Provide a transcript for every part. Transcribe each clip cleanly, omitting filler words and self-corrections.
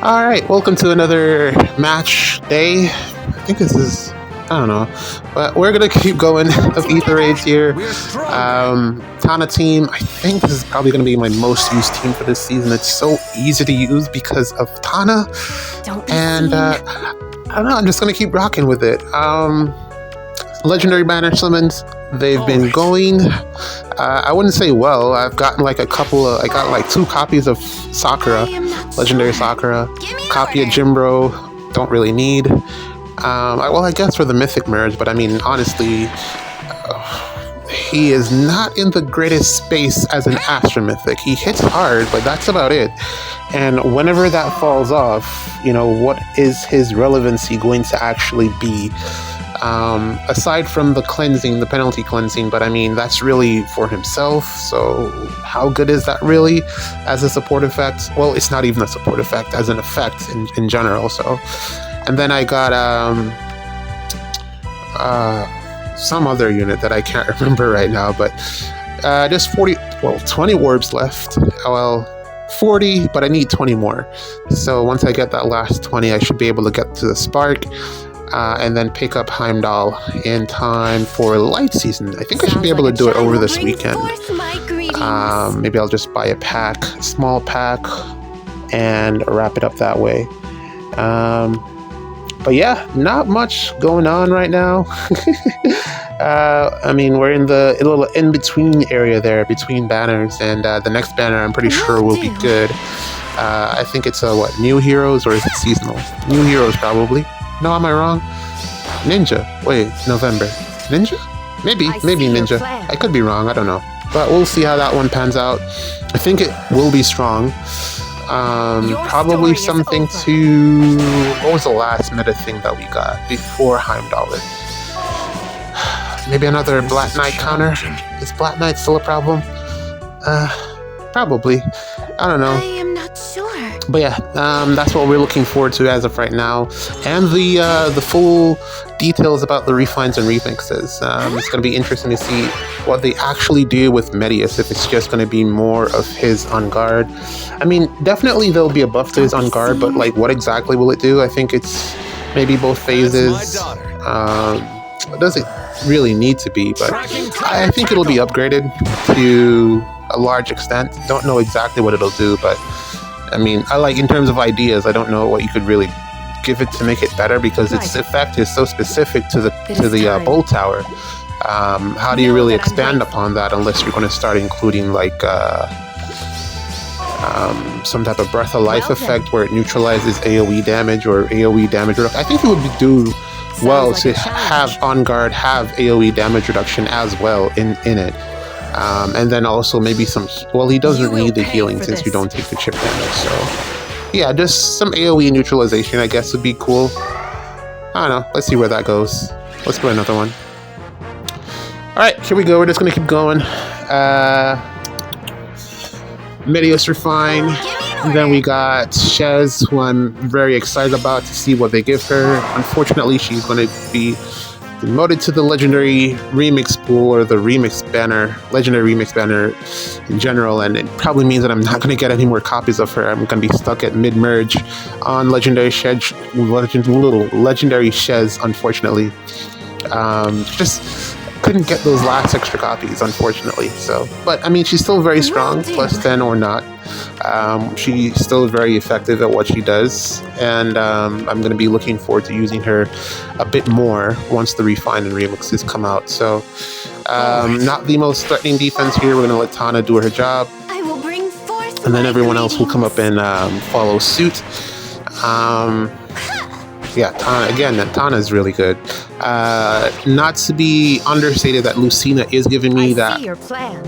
All right, welcome to another match day. I think this is, I don't know, but we're gonna keep going of Ether raids here. Tana team, I think this is probably gonna be my most used team for this season. It's so easy to use because of Tana, and I don't know. I'm just gonna keep rocking with it. Legendary banner summons, they've been going. I wouldn't say well. I've gotten like a couple of, I got like 2 copies of Sakura, legendary Sakura, copy of Jimbro, don't really need. I guess for the mythic merge, but I mean, honestly, he is not in the greatest space as an Astra mythic. He hits hard, but that's about it. And whenever that falls off, you know, what is his relevancy going to actually be? Aside from the cleansing, the penalty cleansing, but I mean, that's really for himself. So how good is that really as a support effect? Well, it's not even a support effect, as an effect in general. So, and then I got some other unit that I can't remember right now, but just 20 orbs left. Well, 40, but I need 20 more. So once I get that last 20, I should be able to get to the spark. And then pick up Heimdall in time for light season. I think I should be able to do it over this weekend. Maybe I'll just buy a small pack, and wrap it up that way. But yeah, not much going on right now. I mean, we're in the little in-between area there, between banners, and the next banner I'm pretty sure will be good. I think it's new heroes, or is it seasonal? New heroes probably. No, am I wrong? Ninja. Wait, November. Ninja? Maybe Ninja. I could be wrong, I don't know. But we'll see how that one pans out. I think it will be strong. Probably something to... What was the last meta thing that we got before Heimdall? Maybe another Black Knight counter? Is Black Knight still a problem? Probably. I don't know. I am not sure. But yeah, that's what we're looking forward to as of right now, and the full details about the refines and remixes. It's going to be interesting to see what they actually do with Medius, if it's just going to be more of his on guard. I mean, definitely there'll be a buff to his on guard, but like, what exactly will it do? I think it's maybe both phases. It doesn't really need to be, but I think it'll be upgraded to a large extent. Don't know exactly what it'll do, but I mean, in terms of ideas, I don't know what you could really give it to make it better, because its effect is so specific to the bolt tower. How do you really expand upon that unless you're going to start including like some type of breath of life effect where it neutralizes AoE damage or AoE damage reduction? I think it would do well to have on guard have AoE damage reduction as well in it. And then also maybe some... Well, he doesn't need the healing since you don't take the chip damage, so... Yeah, just some AoE neutralization, I guess, would be cool. I don't know. Let's see where that goes. Let's go another one. Alright, here we go. We're just gonna keep going. Medius Refine. And then we got Shez, who I'm very excited about to see what they give her. Unfortunately, she's going to be demoted to the legendary remix pool, or the remix banner, legendary remix banner in general, and it probably means that I'm not going to get any more copies of her. I'm going to be stuck at mid-merge on legendary Shez, unfortunately. Just couldn't get those last extra copies, unfortunately. So, but I mean, she's still very strong, plus 10 or not. She's still very effective at what she does, and I'm going to be looking forward to using her a bit more once the refine and remixes come out. So, not the most threatening defense here. We're going to let Tana do her job, and then everyone else will come up and follow suit. Yeah, Tana is really good. Not to be understated that Lucina is giving me that,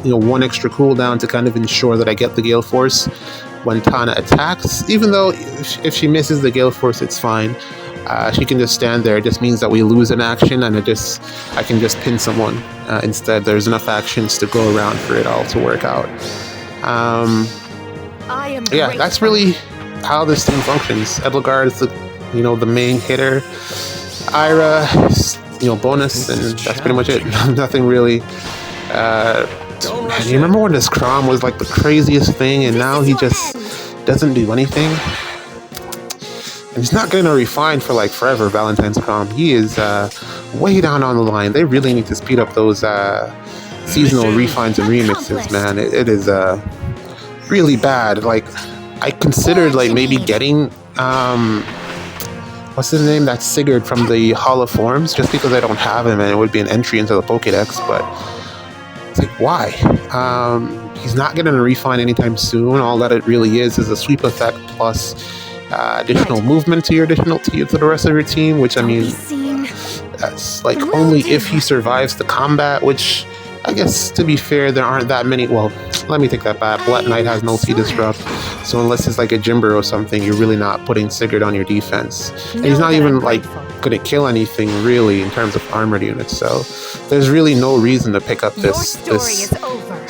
one extra cooldown to kind of ensure that I get the Gale Force when Tana attacks. Even though if she misses the Gale Force, it's fine. She can just stand there. It just means that we lose an action, and I can just pin someone. Instead, there's enough actions to go around for it all to work out. Yeah, that's really how this team functions. Edlegard is the main hitter. Ira, bonus, and that's pretty much it. Nothing really. Man, you remember when this Crom was like the craziest thing, and now he just doesn't do anything? And he's not going to refine for like forever, Valentine's Prom. He is way down on the line. They really need to speed up those seasonal refines and remixes, man. It is really bad. Like, I considered like maybe getting what's his name? That's Sigurd from the Hall of Forms, just because I don't have him and it would be an entry into the Pokédex, but it's like, why? He's not getting a refine anytime soon. All that it really is a sweep effect plus additional movement to the rest of your team, which I mean, that's like only if he survives the combat, which I guess, to be fair, there aren't that many. Well, let me take that back. Black Knight has no T-Disrupt, so unless it's like a Jimber or something, you're really not putting Sigurd on your defense. And he's not even like going to kill anything really in terms of armored units, so there's really no reason to pick up this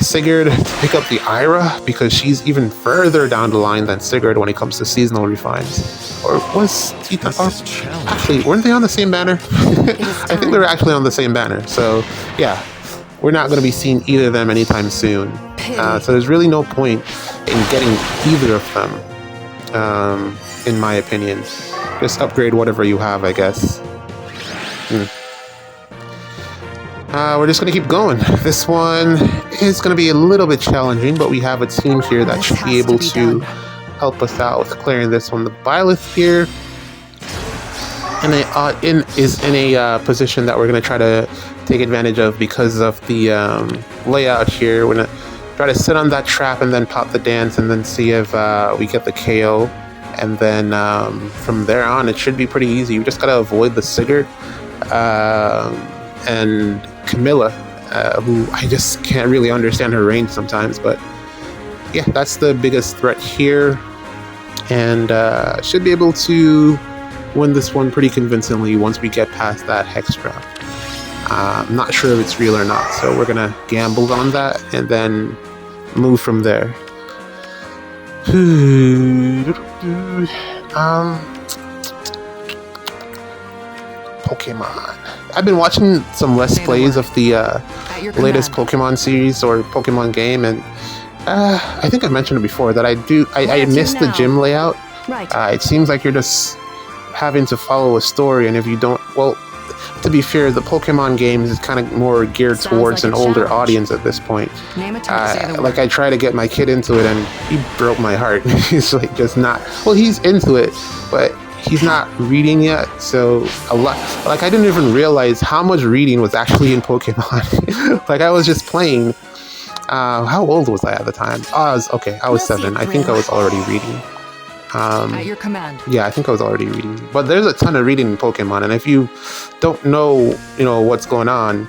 Sigurd, to pick up the Ira, because she's even further down the line than Sigurd when it comes to seasonal refines. Or was actually, weren't they on the same banner? I think they were actually on the same banner, so yeah. We're not going to be seeing either of them anytime soon. So there's really no point in getting either of them, in my opinion. Just upgrade whatever you have, I guess. We're just going to keep going. This one is going to be a little bit challenging, but we have a team here that should be able to help us out with clearing this one. The Byleth here is in a position that we're going to try to take advantage of because of the layout here. We're going to try to sit on that trap and then pop the dance and then see if we get the KO. And then from there on, it should be pretty easy. We just got to avoid the Sigurd and Camilla, who I just can't really understand her range sometimes. But yeah, that's the biggest threat here. And should be able to win this one pretty convincingly once we get past that Hex Trap. I'm not sure if it's real or not, so we're gonna gamble on that and then move from there. Pokemon. I've been watching some Let's Plays of the latest Pokemon series or Pokemon game, and I think I mentioned it before that I missed the gym layout. It seems like you're just having to follow a story, and if you don't, well, to be fair, the Pokemon games is kind of more geared towards an older audience at this point. Like, I try to get my kid into it, and he broke my heart. He's like just not. Well, he's into it, but he's not reading yet. So a lot. Like, I didn't even realize how much reading was actually in Pokemon. Like, I was just playing. How old was I at the time? I was 7. I think I was already reading. At your command. Yeah, I think I was already reading. But there's a ton of reading in Pokemon, and if you don't know, what's going on,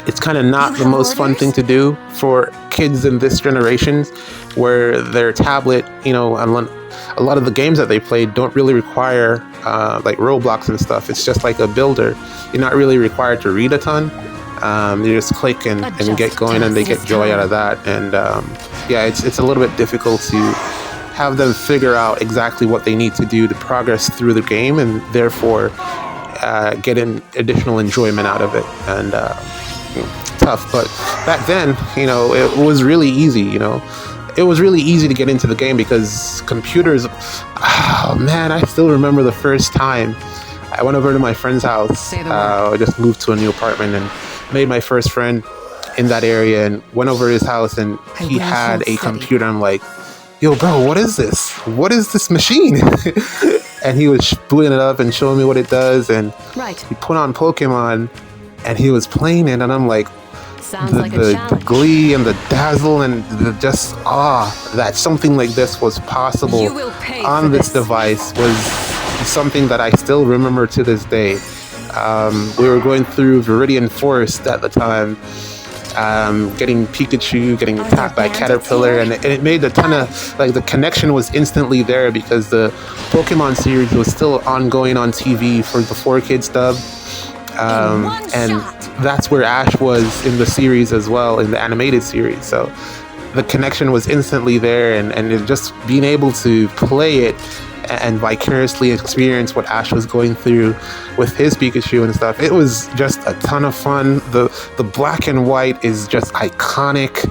it's kind of not the most fun thing to do for kids in this generation, where their tablet, a lot of the games that they play don't really require like Roblox and stuff. It's just like a builder. You're not really required to read a ton. You just click and get going, and they get joy out of that. And yeah, it's a little bit difficult to have them figure out exactly what they need to do to progress through the game, and therefore get an additional enjoyment out of it. And tough, but back then, it was really easy. It was really easy to get into the game because computers. Oh man, I still remember the first time I went over to my friend's house. I just moved to a new apartment and made my first friend in that area, and went over to his house, and he had a computer. I'm like, yo, bro, what is this? What is this machine? And he was booting it up and showing me what it does. And he put on Pokemon, and he was playing it. And I'm like, the glee and the dazzle and the just awe that something like this was possible on this device was something that I still remember to this day. We were going through Viridian Forest at the time. Getting Pikachu, getting attacked by Caterpillar, and it made a ton of, like, the connection was instantly there because the Pokemon series was still ongoing on TV for the 4Kids dub, and that's where Ash was in the series as well, in the animated series. So the connection was instantly there, and it just being able to play it and vicariously experience what Ash was going through with his Pikachu and stuff. It was just a ton of fun. The black and white is just iconic.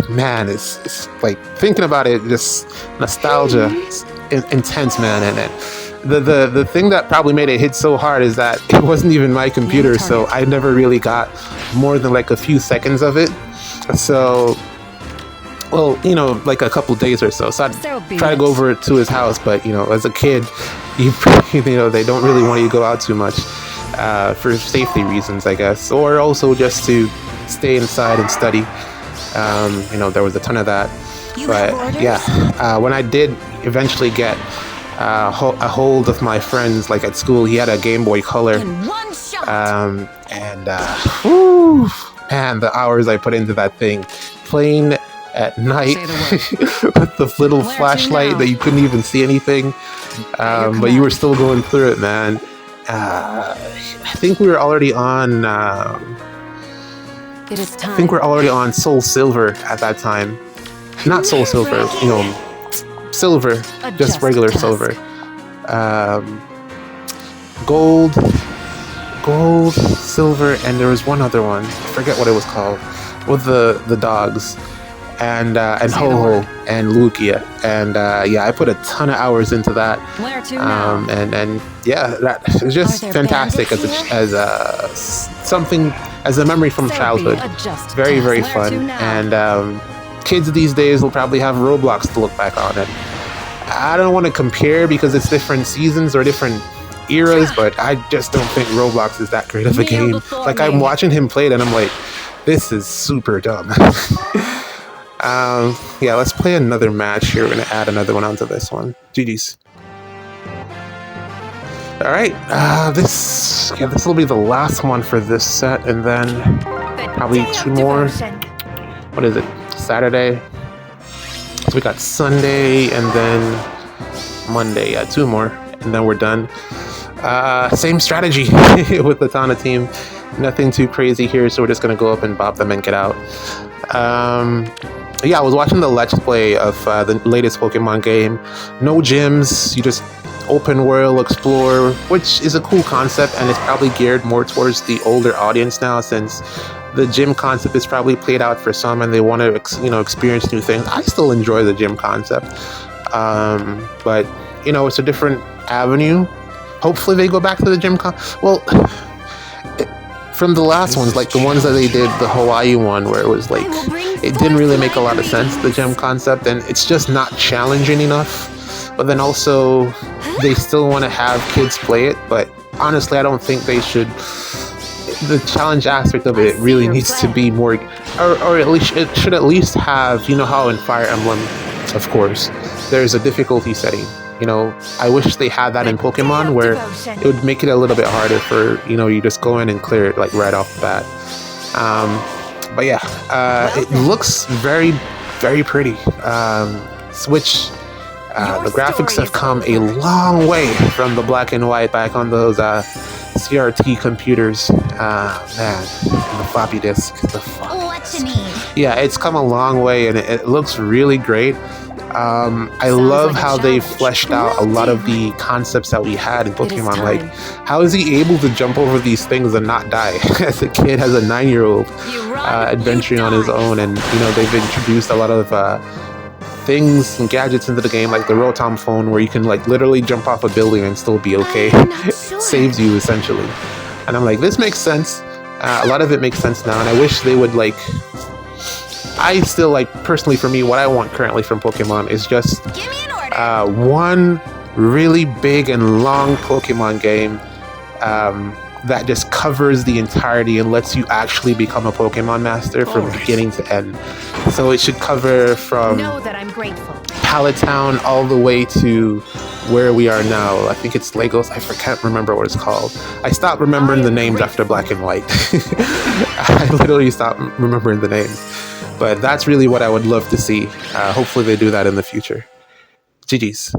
Man, it's like, thinking about it, just nostalgia. intense, man. And the thing that probably made it hit so hard is that it wasn't even my computer, so I never really got more than like a few seconds of it. So, well, you know, like a couple days or so. So I'd try to go over to his house, but you know, as a kid, you know, they don't really want you to go out too much for safety reasons, I guess, or also just to stay inside and study. You know, there was a ton of that. But yeah, when I did eventually get a hold of my friends, like at school, he had a Game Boy Color, and whew, man, the hours I put into that thing, playing at night with the little flashlight that you couldn't even see anything, but you were still going through it, man. I think we were already on. I think we're already on Soul Silver at that time. Not Soul Silver, you know, Silver, just regular silver. Gold, silver, and there was one other one. I forget what it was called. With the dogs, and Ho-Ho and Lugia, and yeah, I put a ton of hours into that. And yeah, that was just fantastic as a memory from childhood. Very, very fun. And kids these days will probably have Roblox to look back on it. I don't want to compare because it's different seasons or different eras, but I just don't think Roblox is that great of a game. Like, I'm watching him play it and I'm like, this is super dumb. Yeah, let's play another match here. We're gonna add another one onto this one. GG's. All right, this will be the last one for this set, and then probably two more. What is it? Saturday. So we got Sunday and then Monday. Yeah, two more, and then we're done. Same strategy with the Tana team. Nothing too crazy here, so we're just gonna go up and bop them and get out. Yeah, I was watching the Let's Play of the latest Pokemon game. No gyms, you just open world explore, which is a cool concept, and it's probably geared more towards the older audience now, since the gym concept is probably played out for some and they want to experience new things. I still enjoy the gym concept, but you know, it's a different avenue. Hopefully they go back to the gym well, from the last ones, like the ones that they did, the Hawaii one, where it was like, it didn't really make a lot of sense, the gym concept, and it's just not challenging enough. But then also, they still want to have kids play it, but honestly, I don't think they should. The challenge aspect of it really needs to be more, or at least it should at least have, you know how in Fire Emblem, of course, there's a difficulty setting. You know, I wish they had that in Pokemon, where it would make it a little bit harder for, you know, you just go in and clear it like right off the bat. But yeah, it looks very, very pretty. Switch. The graphics have come a long way from the black and white back on those CRT computers. Man, the floppy disk. Yeah, it's come a long way, and it looks really great. I love how they fleshed out a lot of the concepts that we had in Pokemon. Like, how is he able to jump over these things and not die? As a kid, as a 9-year-old, adventuring on his own, and you know, they've introduced a lot of things and gadgets into the game, like the Rotom phone, where you can like literally jump off a building and still be okay. It saves you essentially, and I'm like, this makes sense. A lot of it makes sense now, and I wish they would like. I still like, personally for me, what I want currently from Pokemon is just one really big and long Pokemon game that just covers the entirety and lets you actually become a Pokemon master from beginning to end. So it should cover from Pallet Town all the way to where we are now. I think it's Lagos. I can't remember what it's called. I stopped remembering the names after Black and White. I literally stopped remembering the names. But that's really what I would love to see. Hopefully they do that in the future. GG's.